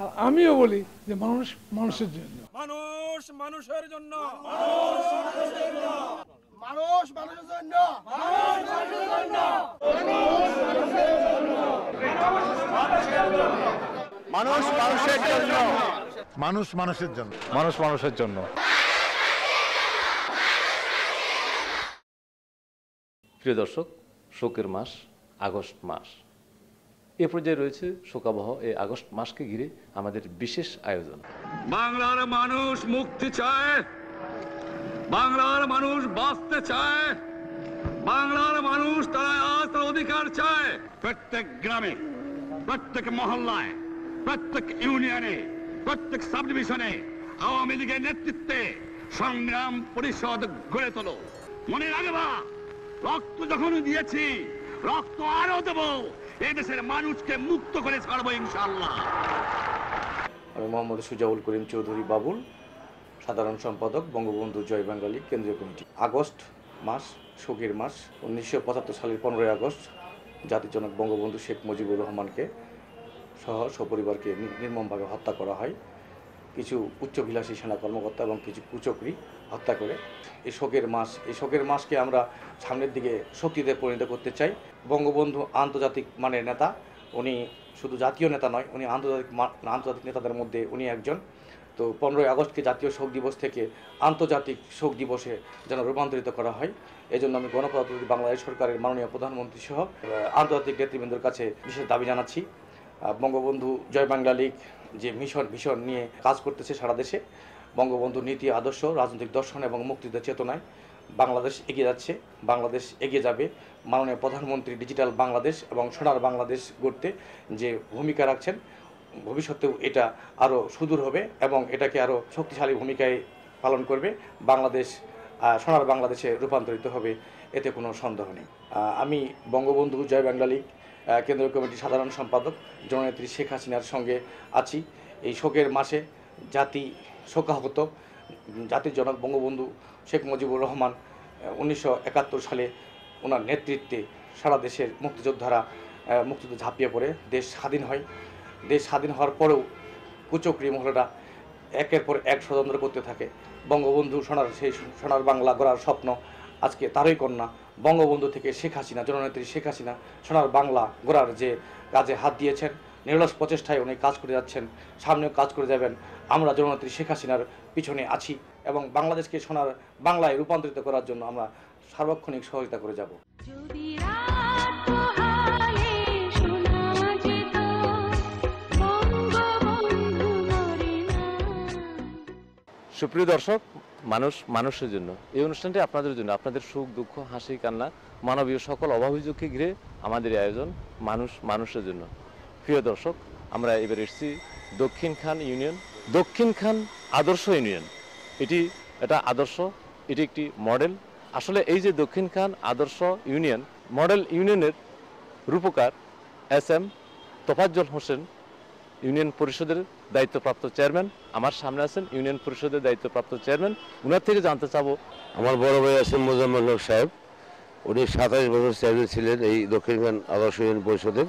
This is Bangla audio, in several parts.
আর আমিও বলি যে মানুষ মানুষের জন্য, মানুষ মানুষের জন্য, মানুষ মানুষের জন্য, মানুষ মানুষের জন্য, মানুষ মানুষের জন্য। মানুষ মানুষের জন্য। প্রিয় দর্শক, শোকের মাস আগস্ট মাস। এ পর্যায়ে রয়েছে শোকাবহ এই আগস্ট মাসকে ঘিরে আমাদের বিশেষ আয়োজন। বাংলার মানুষ মুক্তি চায়, বাংলার মানুষ বাঁচতে চায়, বাংলার মানুষ তারা আজ তার অধিকার চায়। প্রত্যেক গ্রামে, প্রত্যেক মহল্লায়, প্রত্যেক ইউনিয়নে, প্রত্যেক সাব ডিভিশনে আওয়ামী লীগের নেতৃত্বে সংগ্রাম পরিষদ গড়ে তোলো। মনে রাখবা, রক্ত যখন দিয়েছি, রক্ত আরো দেব, এই দেশের মানুষকে মুক্ত করে ছাড়বো ইনশাআল্লাহ। আমি মোহাম্মদ সুজাউল করিম চৌধুরী বাবুল, সাধারণ সম্পাদক, বঙ্গবন্ধু জয় বাঙালি কেন্দ্রীয় কমিটি। আগস্ট মাস শোকের মাস। 1975 সালের 15 আগস্ট জাতির জনক বঙ্গবন্ধু শেখ মুজিবুর রহমানকে সহ সপরিবারকে নির্মমভাবে হত্যা করা হয় কিছু উচ্চভিলাষী সেনা কর্মকর্তা এবং কিছু কুচক্রী হত্যা করে। এই শোকের মাসকে আমরা সামনের দিকে শক্তিতে পরিণত করতে চাই। বঙ্গবন্ধু আন্তর্জাতিক মানের নেতা, উনি শুধু জাতীয় নেতা নয়, উনি আন্তর্জাতিক নেতাদের মধ্যে উনি একজন। তো 15 আগস্টকে জাতীয় শোক দিবস থেকে আন্তর্জাতিক শোক দিবসে যেন রূপান্তরিত করা হয়, এজন্য আমি গণপ্রজাতন্ত্রী বাংলাদেশ সরকারের মাননীয় প্রধানমন্ত্রী সহ আন্তর্জাতিক নেতৃবৃন্দের কাছে বিশেষ দাবি জানাচ্ছি। বঙ্গবন্ধু জয় বাংলা লীগ যে ভীষণ নিয়ে কাজ করতেছে সারা দেশে, বঙ্গবন্ধু নীতি আদর্শ, রাজনৈতিক দর্শন এবং মুক্তিযুদ্ধের চেতনায় বাংলাদেশ এগিয়ে যাচ্ছে, বাংলাদেশ এগিয়ে যাবে। মাননীয় প্রধানমন্ত্রী ডিজিটাল বাংলাদেশ এবং সোনার বাংলাদেশ গড়তে যে ভূমিকা রাখছেন, ভবিষ্যতেও এটা আরও সুদূর হবে এবং এটাকে আরও শক্তিশালী ভূমিকায় পালন করবে। বাংলাদেশ সোনার বাংলাদেশে রূপান্তরিত হবে, এতে কোনো সন্দেহ নেই। আমি বঙ্গবন্ধু জয় বাংলা লীগ কেন্দ্রীয় কমিটির সাধারণ সম্পাদক জননেত্রী শেখ হাসিনার সঙ্গে আছি। এই শোকের মাসে জাতি শোকাহত। জাতির জনক বঙ্গবন্ধু শেখ মুজিবুর রহমান 1971 সালে ওনার নেতৃত্বে সারা দেশের মুক্তিযোদ্ধারা মুক্তিযুদ্ধে ঝাঁপিয়ে পড়ে দেশ স্বাধীন হয়। দেশ স্বাধীন হওয়ার পরেও কুচক্রী মহলেরা একের পর এক ষড়যন্ত্র করতে থাকে। বঙ্গবন্ধু সেই সোনার বাংলা গড়ার স্বপ্ন আজকে তারই কন্যা বঙ্গবন্ধু থেকে শেখ হাসিনা, জননেত্রী শেখ হাসিনা সোনার বাংলা গড়ার যে কাজে হাত দিয়েছেন, নিরলস প্রচেষ্টায় উনি কাজ করে যাচ্ছেন, সামনেও কাজ করে যাবেন। আমরা জননেত্রী শেখ হাসিনার পিছনে আছি এবং বাংলাদেশকে সোনার বাংলায় রূপান্তরিত করার জন্য আমরা সার্বক্ষণিক সহযোগিতা করে যাব। সুপ্রিয় দর্শক, মানুষ মানুষের জন্য এই অনুষ্ঠানটি আপনাদের জন্য, আপনাদের সুখ দুঃখ হাসি কান্না মানবীয় সকল অভাবযোগকে ঘিরে আমাদের আয়োজন মানুষ মানুষের জন্য। প্রিয় দর্শক, আমরা এবার এসেছি দক্ষিণখান ইউনিয়ন, দক্ষিণখান আদর্শ ইউনিয়ন। এটা আদর্শ, এটি একটি মডেল। আসলে এই যে দক্ষিণখান আদর্শ ইউনিয়ন মডেল ইউনিয়নের রূপকার SM তোফাজ্জল হোসেন, ইউনিয়ন পরিষদের দায়িত্বপ্রাপ্ত চেয়ারম্যান। আমার সামনে আছেন ইউনিয়ন পরিষদের দায়িত্বপ্রাপ্ত চেয়ারম্যান, ওনার থেকে জানতে চাবো। আমার বড় ভাই আছেন মোজাম্মেল হক সাহেব, উনি 27 বছর চেয়ারম্যান ছিলেন এই দক্ষিণখান আদর্শ ইউনিয়ন পরিষদের।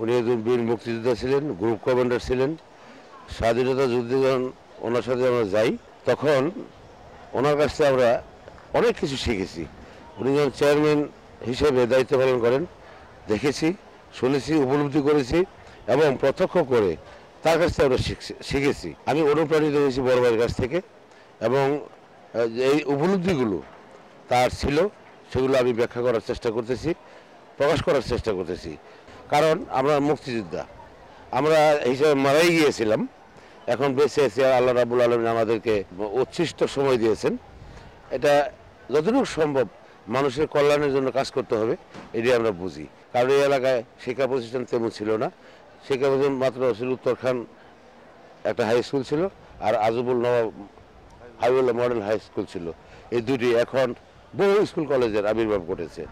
উনি একজন বীর মুক্তিযোদ্ধা ছিলেন, গ্রুপ কমান্ডার ছিলেন। স্বাধীনতা যুদ্ধে যখন ওনার সাথে আমরা যাই, তখন ওনার কাছ থেকে আমরা অনেক কিছু শিখেছি। উনি যখন চেয়ারম্যান হিসেবে দায়িত্ব পালন করেন, দেখেছি, শুনেছি, উপলব্ধি করেছি এবং প্রত্যক্ষ করে তার কাছ থেকে আমরা শিখেছি। আমি অনুপ্রাণিত হয়েছি বড় ভাইয়ের কাছ থেকে এবং এই উপলব্ধিগুলো তার ছিল, সেগুলো আমি ব্যাখ্যা করার চেষ্টা করতেছি, প্রকাশ করার চেষ্টা করতেছি। কারণ আমরা মুক্তিযোদ্ধা, আমরা হিসাবে মারাই গিয়েছিলাম, এখন বেঁচে আছি। আল্লাহ রাব্বুল আলামিন আমাদেরকে উচ্ছিষ্ট সময় দিয়েছেন। এটা যতটুকু সম্ভব মানুষের কল্যাণের জন্য কাজ করতে হবে, এটি আমরা বুঝি। কারণ এই এলাকায় শিক্ষা প্রতিষ্ঠান তেমন ছিল না। শিক্ষা প্রতিষ্ঠান মাত্র ছিল উত্তরখান একটা হাই স্কুল ছিল, আর আজবুল নবাব হাইওয়েলা মডেল হাই স্কুল ছিল। এই দুটি এখন বহু স্কুল কলেজের আবির্ভাব ঘটেছে।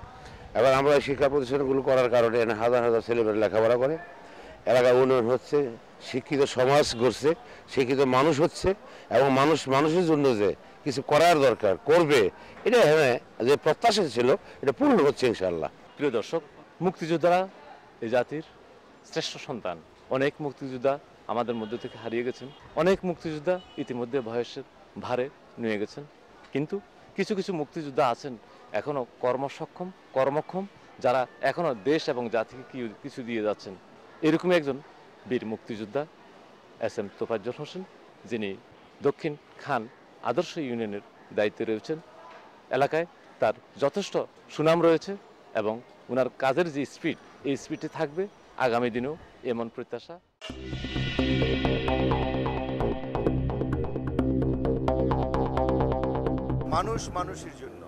এবার আমরা শিক্ষা প্রতিষ্ঠানগুলো করার কারণে এখানে হাজার হাজার ছেলেমেয়েরা লেখাপড়া করে, এলাকায় উন্নয়ন হচ্ছে, শিক্ষিত সমাজ গড়ছে, শিক্ষিত মানুষ হচ্ছে এবং মানুষের জন্য যে কিছু করার দরকার করবে, এটা এখানে যে প্রত্যাশা ছিল এটা পূর্ণ হচ্ছে ইনশাআল্লাহ। প্রিয় দর্শক, মুক্তিযোদ্ধারা এই জাতির শ্রেষ্ঠ সন্তান। অনেক মুক্তিযোদ্ধা আমাদের মধ্য থেকে হারিয়ে গেছেন। অনেক মুক্তিযোদ্ধা ইতিমধ্যে বয়সের ভারে নুয়ে গেছেন, কিন্তু কিছু কিছু মুক্তিযোদ্ধা আছেন এখনও কর্মসক্ষম, কর্মক্ষম, যারা এখনও দেশ এবং জাতিকে কিছু দিয়ে যাচ্ছেন। এরকমই একজন বীর মুক্তিযোদ্ধা SM তোফাজ্জল হোসেন, যিনি দক্ষিণ খান আদর্শ ইউনিয়নের দায়িত্বে রয়েছেন। এলাকায় তার যথেষ্ট সুনাম রয়েছে এবং ওনার কাজের যে স্পিড, এই স্পিডে থাকবে আগামী দিনেও, এমন প্রত্যাশা। মানুষ মানুষের জন্য,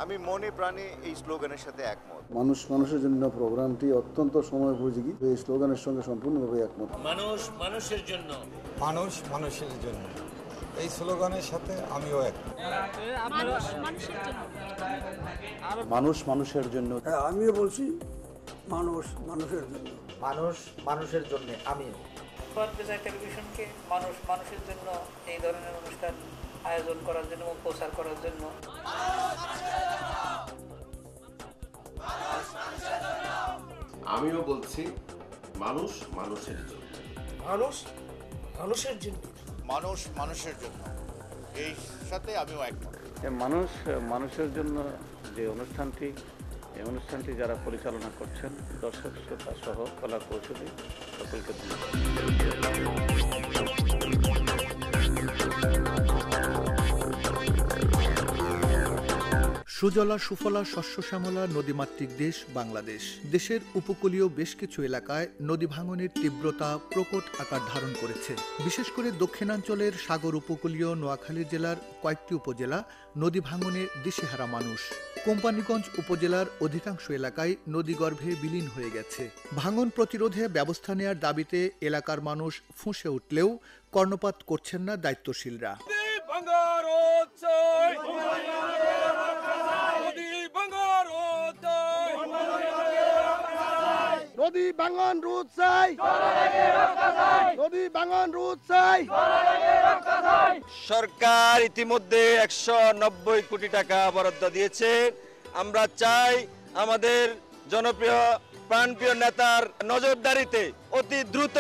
আমি মনে প্রাণে এই স্লোগানের সাথে একমত। মানুষ মানুষের জন্য প্রোগ্রামটি অত্যন্ত সময়োপযোগী, এই স্লোগানের সঙ্গে সম্পূর্ণভাবে একমত। মানুষ মানুষের জন্য, মানুষ মানুষের জন্য, এই স্লোগানের সাথে আমিও একমত। মানুষ মানুষের জন্য, আমিও বলছি মানুষ মানুষের জন্য, মানুষ মানুষের জন্য আমিও। টেলিভিশনকে মানুষ মানুষের জন্য এই ধরনের অনুষ্ঠান আয়োজন করার জন্য এবং প্রচার করার জন্য আমিও বলছি মানুষ মানুষের জন্য, মানুষ মানুষের জন্য, মানুষ মানুষের জন্য, এই সাথে আমিও একমত। মানুষ মানুষের জন্য যে অনুষ্ঠানটি, এই অনুষ্ঠানটি যারা পরিচালনা করছেন, দর্শক শ্রোতা সহ কলা কৌশলী সকলকে সুজলা সুফলা শস্য শ্যামলা নদীমাতৃক দেশ বাংলাদেশ। দেশের উপকূলীয় বেশ কিছু এলাকায় নদী ভাঙনের তীব্রতা প্রকট আকার ধারণ করেছে। বিশেষ করে দক্ষিণাঞ্চলের সাগর উপকূলীয় নোয়াখালী জেলার কয়েকটি উপজেলা নদী ভাঙনে দিশেহারা মানুষ। কোম্পানীগঞ্জ উপজেলার অধিকাংশ এলাকায় নদীগর্ভে বিলীন হয়ে গেছে। ভাঙন প্রতিরোধে ব্যবস্থা নেয়ার দাবিতে এলাকার মানুষ ফুঁসে উঠলেও কর্ণপাত করছেন না দায়িত্বশীলরা। নদী ভাঙন রোধ চাই, নদী ভাঙন রোধ চাই। সরকার ইতিমধ্যে 190 কোটি টাকা বরাদ্দ দিয়েছে। আমরা চাই আমাদের জনপ্রিয় প্রাণপ্রিয় নেতার নজরদারিতে অতি দ্রুত,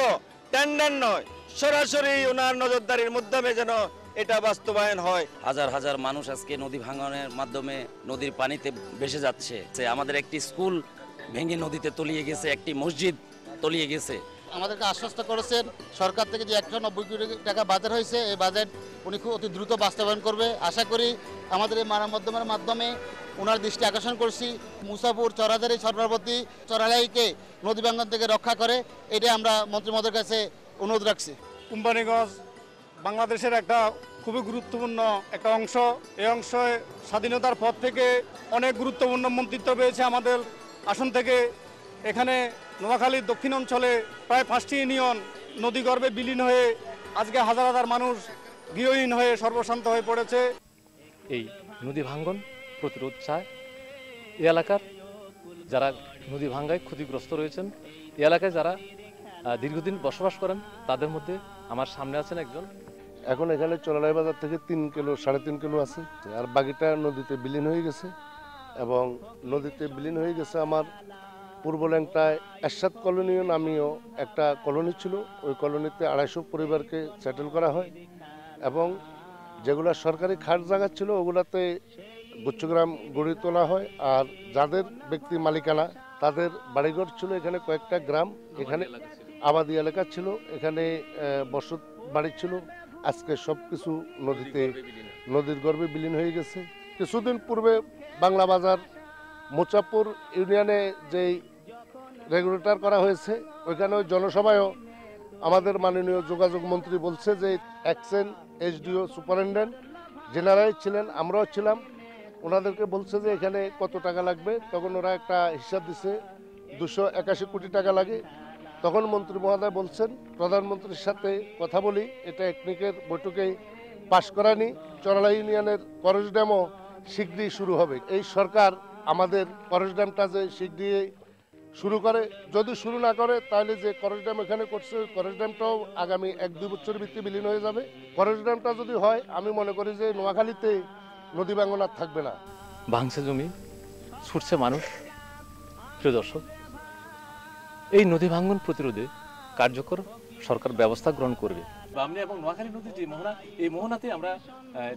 টেন্ডার নয়, সরাসরি ওনার নজরদারির মাধ্যমে যেন এটা বাস্তবায়ন হয়। হাজার হাজার মানুষ আজকে নদী ভাঙনের মাধ্যমে নদীর পানিতে ভেসে যাচ্ছে। আমাদের একটি স্কুল ভেঙে নদীতে তলিয়ে গেছে, একটি মসজিদ তলিয়ে গেছে। আমাদেরকে আশ্বস্ত করেছেন সরকার থেকে যে 190 কোটি টাকা বাজেট হয়েছে, এই বাজেট উনি খুব অতি দ্রুত বাস্তবায়ন করবে। আশা করি আমাদের এই মানবমাধ্যমের মাধ্যমে ওনার দৃষ্টি আকর্ষণ করছি, মুসাপুর, চরাদারি, সরবরাবতী, চরালাইকে নদী ভাঙন থেকে রক্ষা করে, এটাই আমরা মন্ত্রী মহোদয়ের কাছে অনুরোধ রাখছি। কোম্পানীগঞ্জ বাংলাদেশের একটা খুবই গুরুত্বপূর্ণ একটা অংশ। এই অংশে স্বাধীনতার পর থেকে অনেক গুরুত্বপূর্ণ মন্ত্রিত্ব পেয়েছে আমাদের আসন থেকে। এখানে নোয়াখালীর দক্ষিণ অঞ্চলে প্রায় 5টি ইউনিয়ন নদীগর্ভে বিলীন হয়ে আজকে হাজার হাজার মানুষ গৃহহীন হয়ে সর্বশান্ত হয়ে পড়েছে। এই নদী ভাঙ্গন প্রতিরোধ চায় এই এলাকার যারা নদী ভাঙ্গায় ক্ষতিগ্রস্ত রয়েছেন, এই এলাকায় যারা দীর্ঘদিন বসবাস করেন, তাদের মধ্যে আমার সামনে আছেন একজন। এখন এখানে চোরালাই বাজার থেকে 3 কিলো 3.5 কিলো আছে, আর বাকিটা নদীতে বিলীন হয়ে গেছে। এবং নদীতে বিলীন হয়ে গেছে আমার পূর্ব ল্যাংটায় এরশাদ কলোনি নামীয় একটা কলোনি ছিল। ওই কলোনিতে 250 পরিবারকে সেটেল করা হয় এবং যেগুলো সরকারি খাট জায়গা ছিল ওগুলাতে গুচ্ছগ্রাম গড়ে তোলা হয়। আর যাদের ব্যক্তি মালিকানা, তাদের বাড়িঘর ছিল এখানে কয়েকটা গ্রাম, এখানে আবাদি এলাকা ছিল, এখানে বসত বাড়ি ছিল। আজকে সব কিছু নদীর গর্ভে বিলীন হয়ে গেছে। কিছুদিন পূর্বে বাংলা বাজার মুচাপুর ইউনিয়নে যেই রেগুলেটর করা হয়েছে, ওইখানে ওই জনসভায়ও আমাদের মাননীয় যোগাযোগ মন্ত্রী বলছে যে এক্সেন SDO সুপারিনটেন্ডেন্ট জেনারেল ছিলেন, আমরাও ছিলাম, ওনাদেরকে বলছে যে এখানে কত টাকা লাগবে। তখন ওরা একটা হিসাব দিছে 281 কোটি টাকা লাগে। তখন মন্ত্রী মহোদয় বলছেন প্রধানমন্ত্রীর সাথে কথা বলি, এটা টেকনিকের বৈঠকেই পাশ করানি, চরালা ইউনিয়নের করজ ড্যামও শীঘ্রই শুরু হবে। এই সরকার আমাদের করজ ড্যামটা যে শীঘ্রই শুরু করে, যদি শুরু না করে তাহলে যে করজ ড্যাম এখানে করছে ওই করজ ড্যামটাও আগামী 1-2 বছরের ভিত্তিতে বিলীন হয়ে যাবে। করজ ড্যামটা যদি হয়, আমি মনে করি যে নোয়াখালীতে নদী ভাঙন আর থাকবে না। ভাঙছে জমি, ছুটছে মানুষ। প্রিয় দর্শক, এই নদী ভাঙ্গন প্রতিরোধে কার্যকর সরকার ব্যবস্থা গ্রহণ করবে। বামনি এবং নোয়াখালী নদীর যে মোহনা, এই মোহনাতে আমরা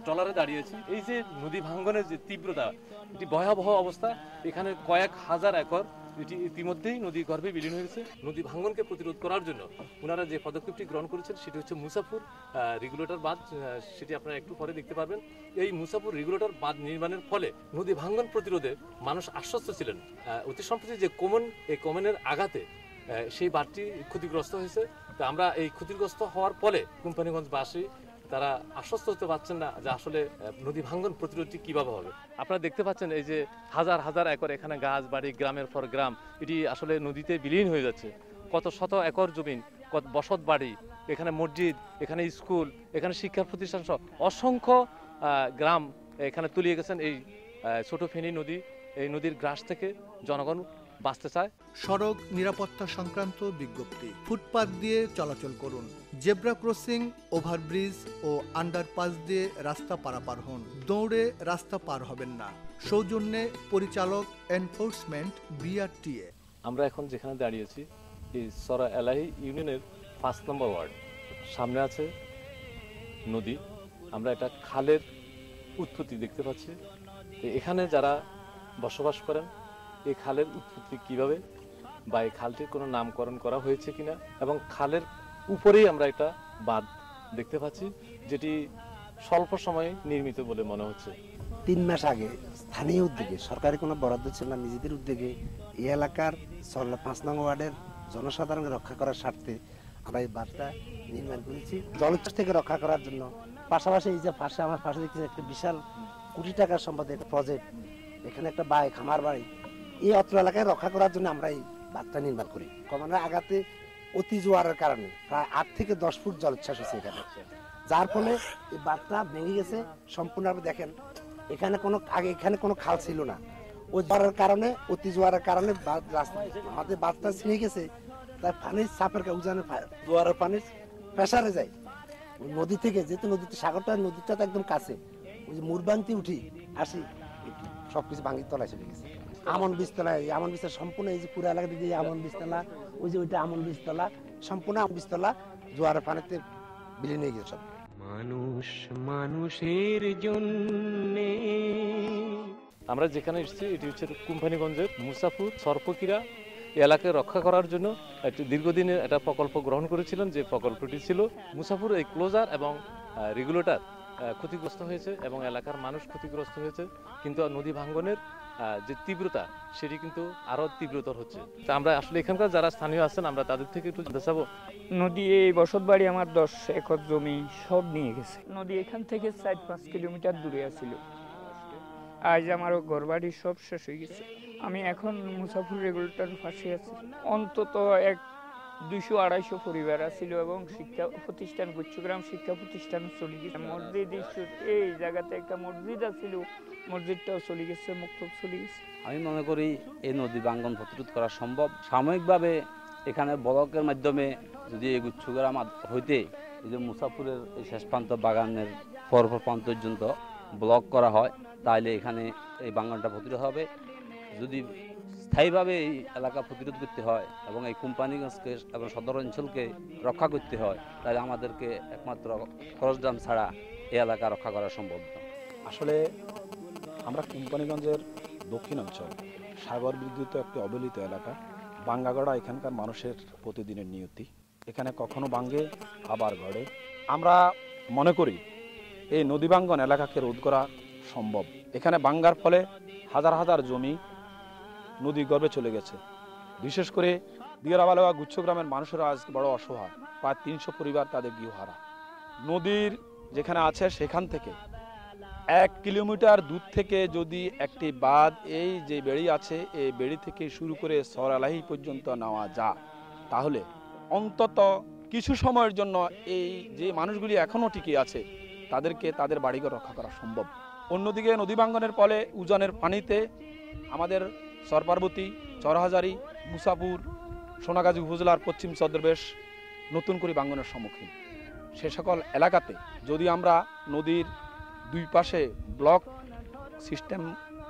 ট্রলারে দাঁড়িয়েছি। এই যে নদী ভাঙ্গনের যে তীব্রতা, এটি ভয়াবহ অবস্থা। এখানে কয়েক হাজার একর এটি ইতিমধ্যেই নদী গর্ভে বিলীন হয়েছে। নদী ভাঙ্গনকে প্রতিরোধ করার জন্য ওনারা যে পদক্ষেপটি গ্রহণ করেছেন সেটি হচ্ছে মুসাফুর রেগুলেটর বাঁধ, সেটি আপনারা একটু পরে দেখতে পারবেন। এই মুসাফুর রেগুলেটর বাঁধ নির্মাণের ফলে নদী ভাঙ্গন প্রতিরোধে মানুষ আশ্বস্ত ছিলেন। অতি সম্প্রতি যে কমন, এই কমনের আঘাতে সেই বাঁধটি ক্ষতিগ্রস্ত হয়েছে। তো আমরা এই ক্ষতিগ্রস্ত হওয়ার ফলে কোম্পানিগঞ্জবাসী তারা আশ্বস্ত হতে পারছেন না যে আসলে নদী ভাঙ্গন প্রতিরোধটি কিভাবে হবে। আপনারা দেখতে পাচ্ছেন এই যে হাজার হাজার একর এখানে গাছ বাড়ি, গ্রামের পর গ্রাম, এটি আসলে নদীতে বিলীন হয়ে যাচ্ছে। কত শত একর জমিন, কত বসত বাড়ি, এখানে মসজিদ, এখানে স্কুল, এখানে শিক্ষা প্রতিষ্ঠান সহ অসংখ্য গ্রাম এখানে তলিয়ে গেছেন এই ছোট ফেনী নদী। এই নদীর গ্রাস থেকে জনগণ বাঁচতে চায়। সড়ক নিরাপত্তা সংক্রান্ত বিজ্ঞপ্তি। ফুটপাত দিয়ে চলাচল করুন। জেব্রা ক্রসিং, ওভারব্রিজ ও আন্ডারপাস দিয়ে রাস্তা পারাপার হন। দৌড়ে রাস্তা পার হবেন না। সৌজন্যে পরিচালক এনফোর্সমেন্ট বিআরটিএ। আমরা এখন যেখানে দাঁড়িয়েছি এই সরা এলাহি ইউনিয়নের 5 নম্বর ওয়ার্ড। সামনে আছে নদী, আমরা একটা খালের উৎপত্তি দেখতে পাচ্ছি। এখানে যারা বসবাস করেন এই খালের উৎপত্তি কিভাবে, বা এই খালটির কোনো নামকরণ করা হয়েছে কিনা, এবং খালের উপরেই আমরা একটা বাঁধ দেখতে পাচ্ছি যেটি স্বল্প সময়ে নির্মিত বলে মনে হচ্ছে। 3 মাস আগে স্থানীয় উদ্যোগে, সরকারি কোনো বরাদ্দ ছিল না, নিজেদের উদ্যোগে এই এলাকার 5 নং ওয়ার্ডের জনসাধারণকে রক্ষা করার স্বার্থে আমরা এই বাঁধটা নির্মাণ করেছি জলোচ্ছ্বাস থেকে রক্ষা করার জন্য। পাশাপাশি এই যে আমার পাশে দেখছি একটা বিশাল কোটি টাকার সম্পদের একটা প্রজেক্ট, এখানে একটা খামার বাড়ি, এই অত্র এলাকায় রক্ষা করার জন্য আমরা এই বাঁধটা নির্মাণ করি। কমানোর আঘাতে অতি জোয়ারের কারণে প্রায় 8 থেকে 10 ফুট জলোচ্ছ্বাস হয়েছে এখানে, যার ফলে এই বাঁধটা ভেঙে গেছে সম্পূর্ণভাবে। দেখেন এখানে কোনো খাল ছিল না, ওই জোয়ারের কারণে, অতি জোয়ারের কারণে আমাদের বাঁধটা ছিঁড়ে গেছে। তাই পানির চাপের উজানের জোয়ারের পানির প্রেসারে যায় ওই নদী থেকে, যেহেতু নদীতে সাগরটা নদীটা তো একদম কাছে, ওই যে মুরবাংতি উঠি আসি সবকিছু ভাঙির তলায় চলে গেছে। আমন বীজতলা সম্পূর্ণ, এই যে পুরো এলাকা দিকে আমন বীজতলা, ওই যে ওইটা আমন বীজতলা, সম্পূর্ণ বীজতলা জোয়ারের পানিতে বিলীন হয়ে গেছে সব। মানুষ মানুষের জন্য। আমরা যেখানে এসেছি এটি হচ্ছে কোম্পানিগঞ্জের মুসাফুর সর্পকিরা এলাকাকে রক্ষা করার জন্য একটি দীর্ঘদিনের একটা প্রকল্প গ্রহণ করেছিলেন। যে প্রকল্পটি ছিল মুসাফুর এই ক্লোজার এবং রেগুলেটর ক্ষতিগ্রস্ত হয়েছে এবং এলাকার মানুষ ক্ষতিগ্রস্ত হয়েছে, কিন্তু নদী ভাঙ্গনের যে তীব্রতা সেটি কিন্তু আরো তীব্রতর হচ্ছে। তা আমরা আসলে এখানকার যারা স্থানীয় আছেন আমরা তাদের থেকে একটু জানতে চাবো। নদী এই বসত বাড়ি আমার 10 একর জমি সব নিয়ে গেছে। নদী এখান থেকে 4-5 কিলোমিটার দূরে আছিল। আজ আমারও ঘর বাড়ি সব শেষ হয়ে গেছে। আমি এখন মুসাফুর রেগুলেটর পাশে আছি। অন্তত 200-250 পরিবার আছিল এবং শিক্ষা প্রতিষ্ঠান, গুচ্ছগ্রাম শিক্ষা প্রতিষ্ঠান চলে গেছে। মসজিদ, এই জায়গাতে একটা মসজিদ আছিল, মসজিদটাও চলে গেছে, মুক্তব চলে গেছে। আমি মনে করি এই নদী ভাঙ্গন প্রতিরোধ করা সম্ভব। সাময়িকভাবে এখানে ব্লকের মাধ্যমে যদি এই গুচ্ছগ্রাম হইতে এই যে মুসাফুরের এই শেষ প্রান্ত বাগানের পরপর প্রান্ত পর্যন্ত ব্লক করা হয়, তাহলে এখানে এই ভাঙ্গনটা প্রতিরোধ হবে। যদি স্থায়ীভাবে এই এলাকা প্রতিরোধ করতে হয় এবং এই কোম্পানিগঞ্জকে এবং সদর অঞ্চলকে রক্ষা করতে হয়, তাহলে আমাদেরকে একমাত্র খরচডাম ছাড়া এই এলাকা রক্ষা করা সম্ভব না। আসলে আমরা কোম্পানিগঞ্জের দক্ষিণ অঞ্চল, সাগর বিদ্যুৎ একটি অবহেলিত এলাকা। ভাঙ্গাগড়া এখানকার মানুষের প্রতিদিনের নিয়তি। এখানে কখনো ভাঙ্গে আবার গড়ে। আমরা মনে করি এই নদী ভাঙ্গন এলাকাকে রোধ করা সম্ভব। এখানে ভাঙ্গার ফলে হাজার হাজার জমি নদী গর্ভে চলে গেছে। বিশেষ করে দিয়ারাবালুয়া গুচ্ছগ্রামের মানুষেরা আজ বড় অসহায়। প্রায় 300 পরিবার তাদের গৃহহারা। নদীর যেখানে আছে সেখান থেকে 1 কিলোমিটার দূর থেকে যদি একটি বাঁধ, এই যে বেড়ি আছে এই বেড়ি থেকে শুরু করে সর এলাহি পর্যন্ত নেওয়া যায়, তাহলে অন্তত কিছু সময়ের জন্য এই যে মানুষগুলি এখনও টিকে আছে তাদেরকে তাদের বাড়িঘর রক্ষা করা সম্ভব। অন্যদিকে নদী ভাঙ্গনের ফলে উজানের পানিতে আমাদের সরপার্বতী, চরহাজারি, মুসাপুর, সোনাগাজী উপজেলার পশ্চিম ছদ্মবেশ নতুন করে ভাঙ্গনের সম্মুখীন। সে সকল এলাকাতে যদি আমরা নদীর 2 পাশে ব্লক সিস্টেম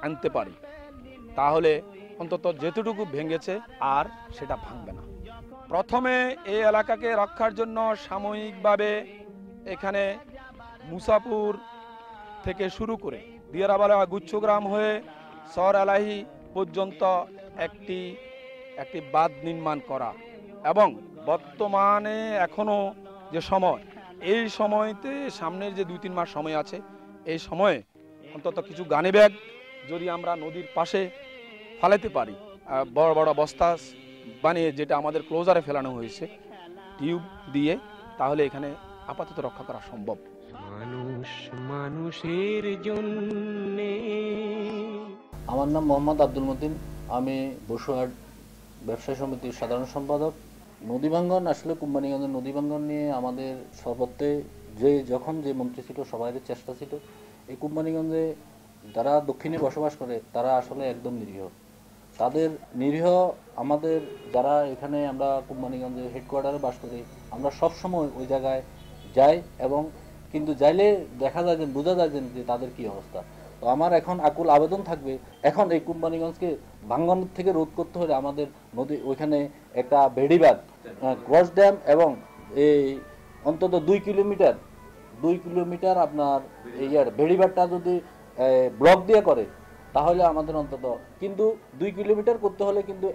আনতে পারি, তাহলে অন্তত যেতটুকু ভেঙেছে আর সেটা ভাঙবে না। প্রথমে এই এলাকাকে রক্ষার জন্য সাময়িকভাবে এখানে মুসাপুর থেকে শুরু করে দিয়ারাবালা গুচ্ছগ্রাম হয়ে সর এলাহি পর্যন্ত একটি বাঁধ নির্মাণ করা এবং বর্তমানে এখনো যে সময়, এই সময়তে সামনের যে 2-3 মাস সময় আছে, এই সময়ে অন্তত কিছু গানি ব্যাগ যদি আমরা নদীর পাশে ফালাতে পারি, বড় বড় বস্তা বানিয়ে যেটা আমাদের ক্লোজারে ফেলানো হয়েছে টিউব দিয়ে, তাহলে এখানে আপাতত রক্ষা করা সম্ভব। মানুষ মানুষের জন্যে। আমার নাম মোহাম্মদ আব্দুল মতিন, আমি বসুরহাট ব্যবসায়ী সমিতির সাধারণ সম্পাদক। নদী ভাঙ্গন, আসলে কোম্পানিগঞ্জের নদী ভাঙ্গন নিয়ে আমাদের সর্বত্রে যখন যে মন্ত্রী ছিল সবাইয়ের চেষ্টা ছিল। এই কোম্পানিগঞ্জে যারা দক্ষিণে বসবাস করে তারা আসলে একদম নিরীহ। তাদের নিরীহ আমাদের যারা এখানে আমরা কোম্পানিগঞ্জে হেডকোয়ার্টারে বাস করি, আমরা সবসময় ওই জায়গায় যাই এবং কিন্তু যাইলে দেখা যায় যে বোঝা যায় যে তাদের কি অবস্থা। তো আমার এখন আকুল আবেদন থাকবে, এখন এই কোম্পানিগঞ্জকে ভাঙ্গন থেকে রোধ করতে হলে আমাদের নদী ওইখানে একটা বেড়িবাঁধ, ক্রস ড্যাম এবং এই অন্তত 2 কিলোমিটার আপনার এই বেড়িবাঁধটা যদি ব্লক দিয়ে করে তাহলে আমাদের অন্তত, কিন্তু 2 কিলোমিটার করতে হলে কিন্তু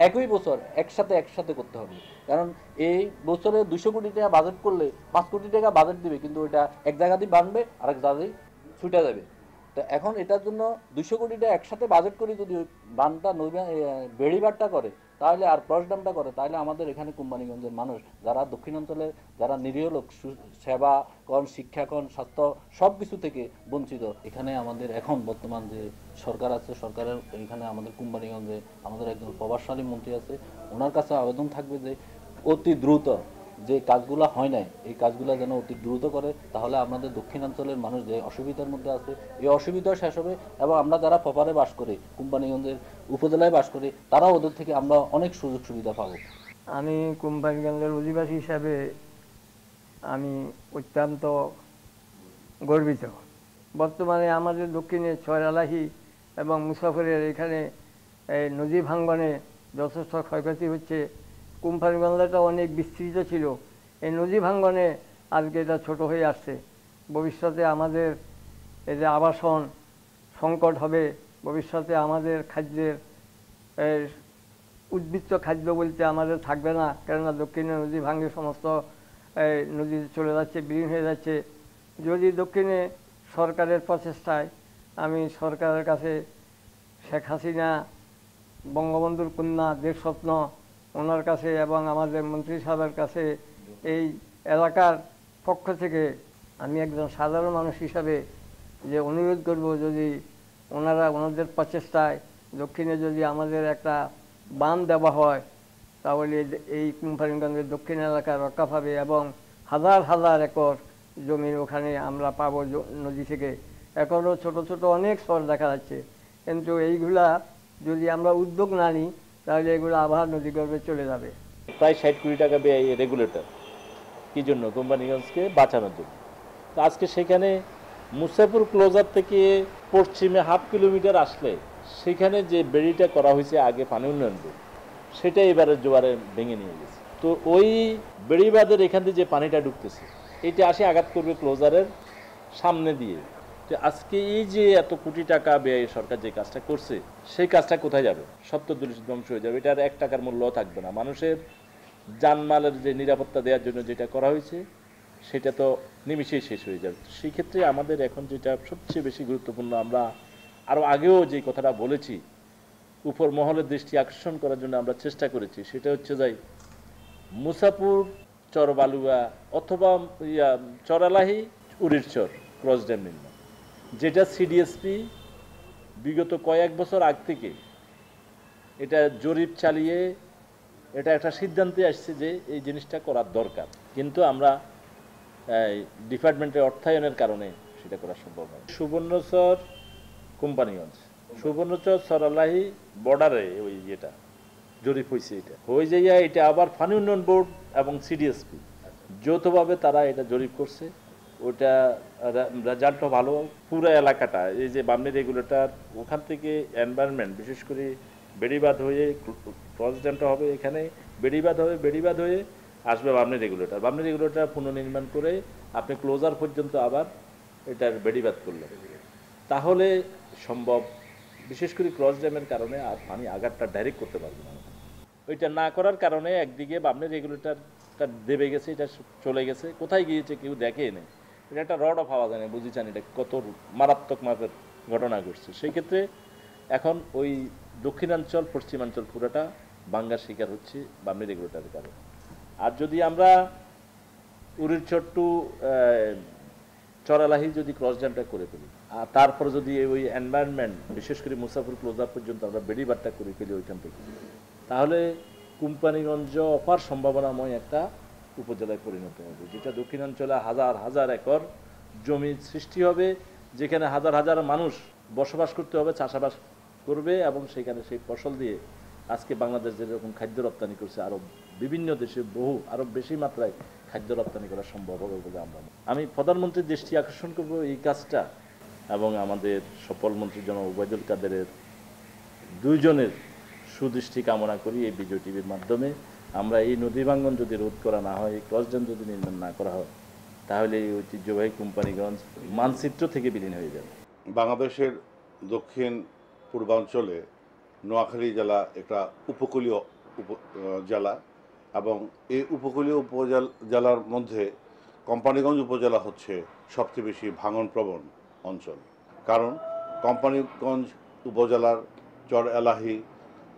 একই বছর একসাথে করতে হবে। কারণ এই বছরে 200 কোটি টাকা বাজেট করলে 5 কোটি টাকা বাজেট দিবে, কিন্তু ওইটা এক জায়গাতেই বানবে আরেক জায়গাতেই ছুটে যাবে। তো এখন এটার জন্য 200 কোটি টাকা একসাথে বাজেট করে যদি ওই বানটা বেড়িবাঁধটা করে তাহলে আর ক্রস ড্যামটা করে, তাহলে আমাদের এখানে কোম্পানিগঞ্জের মানুষ যারা দক্ষিণাঞ্চলে যারা নিরীহ লোক, সেবা কন, শিক্ষা কন, স্বাস্থ্য সব কিছু থেকে বঞ্চিত। এখানে আমাদের এখন বর্তমান যে সরকার আছে, সরকারের এখানে আমাদের কোম্পানিগঞ্জে আমাদের একজন প্রভাবশালী মন্ত্রী আছে, ওনার কাছে আবেদন থাকবে যে অতি দ্রুত যে কাজগুলো হয় নাই এই কাজগুলো যেন অতি দ্রুত করে, তাহলে আমাদের দক্ষিণাঞ্চলের মানুষ যে অসুবিধার মধ্যে আছে এই অসুবিধা শেষ হবে এবং আমরা যারা প্রপারে বাস করি, কোম্পানিগঞ্জের উপজেলায় বাস করি, তারা ওদের থেকে আমরা অনেক সুযোগ সুবিধা পাবো। আমি কোম্পানিগঞ্জের অধিবাসী হিসাবে আমি অত্যন্ত গর্বিত। বর্তমানে আমাদের দক্ষিণে ছয়রালাহি এবং মুসাফরের এখানে এই নদী ভাঙ্গনে যথেষ্ট ক্ষয়ক্ষতি হচ্ছে। কোম্পানিগঞ্জটা অনেক বিস্তৃত ছিল, এই নদী ভাঙ্গনে আজকে এটা ছোট হয়ে আসছে। ভবিষ্যতে আমাদের এই যে আবাসন সংকট হবে, ভবিষ্যতে আমাদের খাদ্যের উদ্বৃত্ত খাদ্য বলতে আমাদের থাকবে না, কেননা দক্ষিণে নদী ভাঙে সমস্ত নদী চলে যাচ্ছে, বিলীন হয়ে যাচ্ছে। যদি দক্ষিণে সরকারের প্রচেষ্টায়, আমি সরকারের কাছে শেখ হাসিনা বঙ্গবন্ধুর কন্যা দেশস্বপ্ন ওনার কাছে এবং আমাদের মন্ত্রী সাহেবের কাছে এই এলাকার পক্ষ থেকে আমি একজন সাধারণ মানুষ হিসাবে যে অনুরোধ করব, যদি ওনাদের প্রচেষ্টায় দক্ষিণে যদি আমাদের একটা বাঁধ দেওয়া হয় তাহলে এই কোম্পানিগঞ্জের দক্ষিণ এলাকা রক্ষা পাবে এবং হাজার হাজার একর জমি ওখানে আমরা পাবো নদী থেকে। এখনও ছোট ছোট অনেক স্তর দেখা যাচ্ছে, কিন্তু এইগুলা যদি আমরা উদ্যোগ না নিই তাহলে এগুলো আবার নদীগর্ভে চলে যাবে। প্রায় 60 কোটি টাকা ব্যয় রেগুলেটর, কি জন্য? কোম্পানিগঞ্জকে বাঁচানোর জন্য। তো আজকে সেখানে মুসাফুর ক্লোজার থেকে পশ্চিমে 1/2 কিলোমিটার আসলে সেখানে যে বেড়িটা করা হয়েছে আগে পানি উন্নয়ন বোর্ড, সেটা এবারের জোয়ারে ভেঙে নিয়ে গেছে। তো ওই বেড়িবাঁধের এখান থেকে যে পানিটা ঢুকতেছে এটা আসে আঘাত করবে ক্লোজারের সামনে দিয়ে। তো আজকে এই যে এত কোটি টাকা ব্যয় সরকার যে কাজটা করছে, সেই কাজটা কোথায় যাবে? সত্তর ধ্বংস হয়ে যাবে, এটার 1 টাকার মূল্য থাকবে না। মানুষের জানমালের যে নিরাপত্তা দেওয়ার জন্য যেটা করা হয়েছে সেটা তো নিমিশেই শেষ হয়ে যাবে। সেই ক্ষেত্রে আমাদের এখন যেটা সবচেয়ে বেশি গুরুত্বপূর্ণ, আমরা আরও আগেও যে কথাটা বলেছি, উপর মহলের দৃষ্টি আকর্ষণ করার জন্য আমরা চেষ্টা করেছি, সেটা হচ্ছে যাই মুসাপুর চরবালুয়া অথবা চরালাহি উড়ির চর ক্রস ড্যাম নির্মাণ, যেটা সিডিএসপি বিগত কয়েক বছর আগ থেকে এটা জরিপ চালিয়ে এটা একটা সিদ্ধান্তে আসছে যে এই জিনিসটা করার দরকার, কিন্তু আমরা ডিপার্টমেন্টের অর্থায়নের কারণে সেটা করা সম্ভব হয়। সুবর্ণচর কোম্পানিগঞ্জ, সুবর্ণচর চরালাহি বর্ডারে ওই যেটা জরিপ হয়েছে, এটা হয়ে যাইয়া এটা আবার পানি উন্নয়ন বোর্ড এবং সিডিএসপি যৌথভাবে তারা এটা জরিপ করছে। ওটা রেজাল্টও ভালো। পুরো এলাকাটা এই যে বামনি রেগুলেটর ওখান থেকে এনভায়রনমেন্ট, বিশেষ করে বেড়িবাঁধ হয়ে ক্রস ড্যামটা হবে, এখানে বেড়িবাঁধ হয়ে আসবে বামনি রেগুলেটর পুনর্নির্মাণ করে আপনি ক্লোজার পর্যন্ত আবার এটার বেড়িবাঁধ করলেন, তাহলে সম্ভব। বিশেষ করে ক্রস ড্যামের কারণে আর পানি আঘাতটা ডাইরেক্ট করতে পারবে না। ওইটা না করার কারণে একদিকে বামনি রেগুলেটরটা দেবে গেছে, এটা চলে গেছে, কোথায় গিয়েছে কেউ দেখে নেই, এটা একটা রডও পাওয়া যায় না, বুঝেছেন এটা কত মারাত্মক মাপের ঘটনা ঘটছে। সেই ক্ষেত্রে এখন ওই দক্ষিণাঞ্চল পশ্চিমাঞ্চল পুরোটা বাঙ্গার শিকার হচ্ছে বামনি রেগুলেটরের কারণে। আর যদি আমরা উড়িরচর টু চরালাহি যদি ক্রস ড্যামটা করে ফেলি, আর তারপরে যদি ওই এনভায়রনমেন্ট বিশেষ করে মুসাফির ক্লোজার পর্যন্ত আমরা বেড়িবাঁধটা করে ফেলি ওইখান থেকে, তাহলে কোম্পানিগঞ্জ অপার সম্ভাবনাময় একটা উপজেলায় পরিণত হবে, যেটা দক্ষিণাঞ্চলে হাজার হাজার একর জমি সৃষ্টি হবে, যেখানে হাজার হাজার মানুষ বসবাস করতে হবে, চাষাবাস করবে, এবং সেখানে সেই ফসল দিয়ে আজকে বাংলাদেশ যেরকম খাদ্য রপ্তানি করছে, আরও বিভিন্ন দেশে বহু আরও বেশি মাত্রায় খাদ্য রপ্তানি করা সম্ভব হবে বলে আমি প্রধানমন্ত্রীর দৃষ্টি আকর্ষণ করব এই কাজটা, এবং আমাদের সফল মন্ত্রী জনাব ওবায়দুল কাদেরের দুইজনের সুদৃষ্টি কামনা করি। এই বিজয় টিভির মাধ্যমে আমরা এই নদী ভাঙ্গন যদি রোধ করা না হয়, এই ক্রস ড্যাম যদি নির্মাণ না করা হয়, তাহলে এই ঐতিহ্যবাহী কোম্পানিগঞ্জ মানচিত্র থেকে বিলীন হয়ে যাবে। বাংলাদেশের দক্ষিণ পূর্বাঞ্চলে নোয়াখালী জেলা একটা উপকূলীয় জেলা, এবং এই উপকূলীয় জেলার মধ্যে কোম্পানিগঞ্জ উপজেলা হচ্ছে সবচেয়ে বেশি ভাঙনপ্রবণ অঞ্চল। কারণ কোম্পানিগঞ্জ উপজেলার চর এলাহি,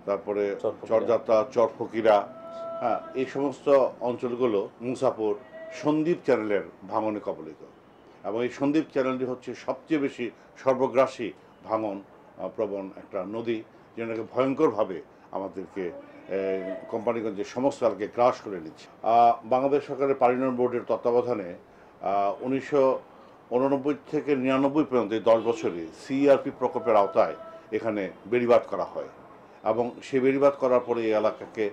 তারপরে চরযাত্রা, চর ফকিরা, হ্যাঁ, এই সমস্ত অঞ্চলগুলো মুসাপুর সন্দ্বীপ চ্যানেলের ভাঙনে কবলিত, এবং এই সন্দ্বীপ চ্যানেলটি হচ্ছে সবচেয়ে বেশি সর্বগ্রাসী ভাঙন প্রবণ একটা নদী, যেটাকে ভয়ঙ্করভাবে আমাদেরকে কোম্পানিগঞ্জের সমস্ত এলাকাকে গ্রাস করে নিচ্ছে। বাংলাদেশ সরকারের পানি উন্নয়ন বোর্ডের তত্ত্বাবধানে 1989 থেকে 99 পর্যন্ত এই 10 বছরে সিআরপি প্রকল্পের আওতায় এখানে বেড়িবাঁধ করা হয়, এবং সেই বেড়িবাঁধ করার পরে এই এলাকাকে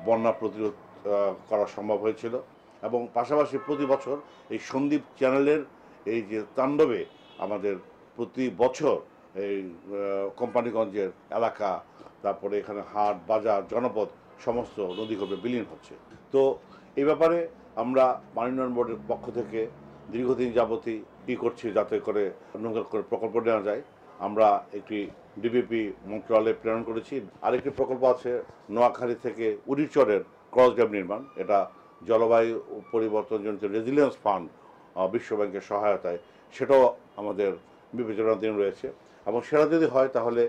বন্যা প্রতিরোধ করা সম্ভব হয়েছিল। এবং পাশাপাশি প্রতি বছর এই সন্দ্বীপ চ্যানেলের এই যে তাণ্ডবে আমাদের প্রতি বছর এই কোম্পানিগঞ্জের এলাকা, তারপরে এখানে হাট বাজার জনপদ সমস্ত নদীগর্ভে বিলীন হচ্ছে। তো এই ব্যাপারে আমরা পানি উন্নয়ন বোর্ডের পক্ষ থেকে দীর্ঘদিন যাবতই করছি যাতে করে নতুন করে প্রকল্প নেওয়া যায়। আমরা একটি ডিবিপি মন্ত্রণালয়ে প্রেরণ করেছি। আরেকটি প্রকল্প আছে নোয়াখালী থেকে উড়িরচরের ক্রস ড্যাম নির্মাণ, এটা জলবায়ু পরিবর্তনজনিত রেজিলিয়েন্স ফান্ড বিশ্বব্যাংকের সহায়তায়, সেটাও আমাদের বিবেচনাধীন রয়েছে। এবং সেটা যদি হয় তাহলে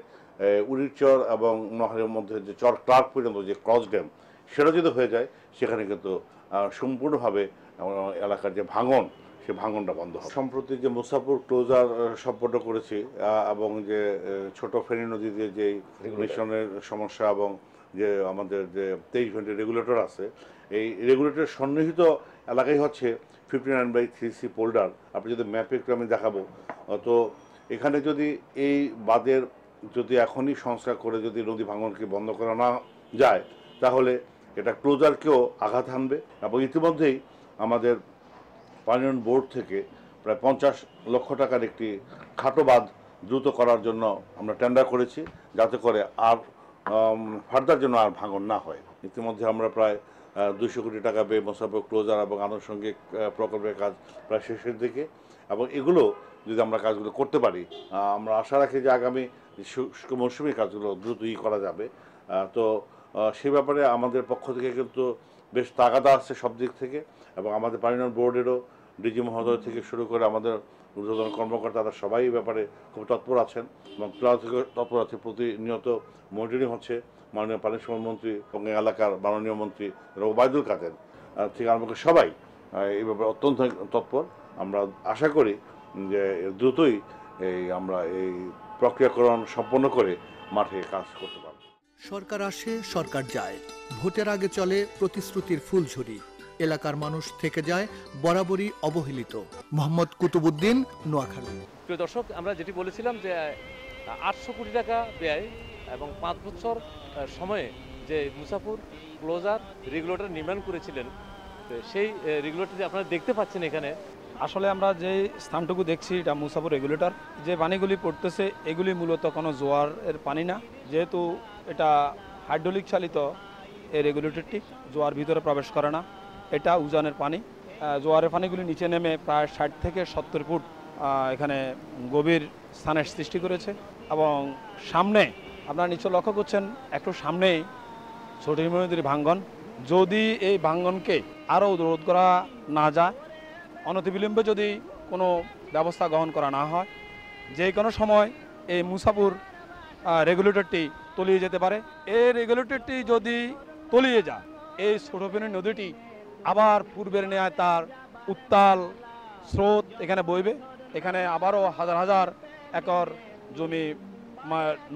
উড়িরচর এবং নোয়াখালীর মধ্যে যে চর ক্লার্ক পর্যন্ত যে ক্রস ড্যাম, সেটা যদি হয়ে যায়, সেখানে কিন্তু সম্পূর্ণভাবে এলাকার যে ভাঙন, সে ভাঙনটা বন্ধ হবে। সম্প্রতি যে মুসাপুর ক্লোজার সম্পন্ন করেছি, এবং যে ছোট ফেনী নদীতে যে মিশনের সমস্যা, এবং যে আমাদের যে 23 রেগুলেটর আছে, এই রেগুলেটর সন্নিহিত এলাকাই হচ্ছে 59/3C পোল্ডার। আপনি যদি ম্যাপে একটু আমি দেখাবো, তো এখানে যদি এই বাঁধের যদি এখনই সংস্কার করে যদি নদী ভাঙনকে বন্ধ করা না যায়, তাহলে এটা ক্লোজারকেও আঘাত হানবে। এবং ইতিমধ্যেই আমাদের পানি উন্নয়ন বোর্ড থেকে প্রায় 50 লক্ষ টাকার একটি খাটো বাঁধ দ্রুত করার জন্য আমরা টেন্ডার করেছি, যাতে করে আর ফার্দার জন্য আর ভাঙন না হয়। ইতিমধ্যে আমরা প্রায় 200 কোটি টাকা ব্যয় মুসাফির ক্লোজার এবং আনুষঙ্গিক প্রকল্পের কাজ প্রায় শেষের দিকে, এবং এগুলো যদি আমরা কাজগুলো করতে পারি, আমরা আশা রাখি যে আগামী শুষ্ক মৌসুমি কাজগুলো দ্রুতই করা যাবে। তো সে ব্যাপারে আমাদের পক্ষ থেকে কিন্তু বেশ তাগাদা আসছে সব দিক থেকে, এবং আমাদের পানি উন্নয়ন বোর্ডেরও ডিজি মহোদয় থেকে শুরু করে আমাদের ঊর্ধ্বতন কর্মকর্তারা সবাই এই ব্যাপারে খুব তৎপর আছেন, এবং তৎপর আছে। প্রতিনিয়ত মনিটরিং হচ্ছে। মাননীয় পানি সম্পদ মন্ত্রী এবং এলাকার মাননীয় মন্ত্রী ওবায়দুল কাদের থেকে আরম্ভ করে সবাই এই ব্যাপারে অত্যন্ত তৎপর। আমরা আশা করি যে দ্রুতই আমরা এই প্রক্রিয়াকরণ সম্পন্ন করে মাঠে কাজ করতে পারব। সরকার আসে, সরকার যায়, ভোটের আগে চলে প্রতিশ্রুতির ফুলঝুরি, এলাকার মানুষ থেকে যায় বরাবরই অবহেলিত। মোহাম্মদ কুতুবুদ্দিন, নোয়াখালী। প্রিয় দর্শক, আমরা যেটি বলেছিলাম যে 800 কোটি টাকা ব্যয় এবং 5 বছর সময়ে যে মুসাফুর ক্লোজার রেগুলেটর নির্মাণ করেছিলেন, সেই রেগুলেটরটি আপনারা দেখতে পাচ্ছেন এখানে। আসলে আমরা যে স্থানটুকু দেখছি, এটা মুসাফুর রেগুলেটর। যে পানিগুলি পড়তেছে এগুলি মূলত কোনো জোয়ারের পানি না, যেহেতু এটা হাইড্রোলিক চালিত এই রেগুলেটরটি জোয়ার ভিতরে প্রবেশ করে না। এটা উজানের পানি, জোয়ারের পানিগুলি নিচে নেমে প্রায় 60 থেকে 70 ফুট এখানে গভীর স্থানের সৃষ্টি করেছে। এবং সামনে আপনারা নিশ্চয় লক্ষ্য করছেন, একটু সামনেই ছোট নদীর ভাঙ্গন। যদি এই ভাঙ্গনকে আরও রোধ করা না যায়, অনতিবিলম্বে যদি কোনো ব্যবস্থা গ্রহণ করা না হয়, যে কোনো সময় এই মুসাপুর রেগুলেটরটি তলিয়ে যেতে পারে। এই রেগুলেটরটি যদি তলিয়ে যায়, এই ছোট ফেনী নদীটি আবার পূর্বের ন্যায় তার উত্তাল স্রোত এখানে বইবে। এখানে আবারও হাজার হাজার একর জমি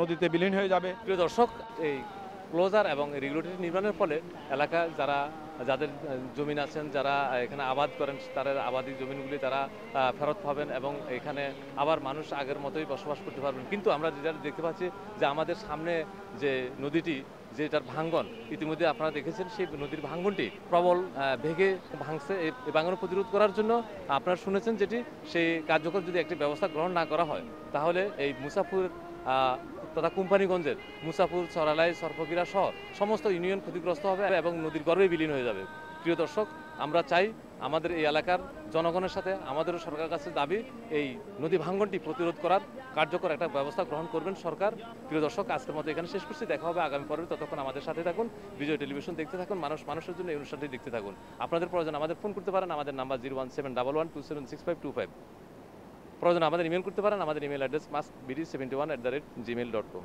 নদীতে বিলীন হয়ে যাবে। প্রিয় দর্শক, এই ক্লোজার এবং রেগুলেটরি নির্মাণের ফলে এলাকা যাদের জমিন আছেন, যারা এখানে আবাদ করেন, তারা আবাদি জমিনগুলি তারা ফেরত পাবেন এবং এখানে আবার মানুষ আগের মতোই বসবাস করতে পারবেন। কিন্তু আমরা যেটা দেখতে পাচ্ছি যে আমাদের সামনে যে নদীটি, যেটার ভাঙ্গন ইতিমধ্যে আপনারা দেখেছেন, সেই নদীর ভাঙ্গনটি প্রবল ভেগে ভাঙছে। এই ভাঙ্গন প্রতিরোধ করার জন্য আপনারা শুনেছেন যেটি, সেই কার্যকর যদি একটি ব্যবস্থা গ্রহণ না করা হয়, তাহলে এই মুসাফুর তথা কোম্পানিগঞ্জের মুসাফুর, সরালাই, সরফকিরা সহ সমস্ত ইউনিয়ন ক্ষতিগ্রস্ত হবে এবং নদীর গর্ভে বিলীন হয়ে যাবে। প্রিয় দর্শক, আমরা চাই আমাদের এই এলাকার জনগণের সাথে আমাদেরও সরকারের কাছে দাবি, এই নদী ভাঙ্গনটি প্রতিরোধ করার কার্যকর একটা ব্যবস্থা গ্রহণ করবেন সরকার। প্রিয় দর্শক, আজকের মতো এখানে শেষ করছি। দেখা হবে আগামী পর্বে। ততক্ষণ আমাদের সাথে থাকুন, বিজয় টেলিভিশন দেখতে থাকুন, মানুষের জন্য এই অনুষ্ঠানটি দেখতে থাকুন। আপনাদের প্রয়োজন আমাদের ফোন করতে পারেন, আমাদের নাম্বার 01711276525। প্রয়োজন আমাদের ইমেল করতে পারেন, আমাদের ইমেল অ্যাড্রেস maskbd71@gmail.com।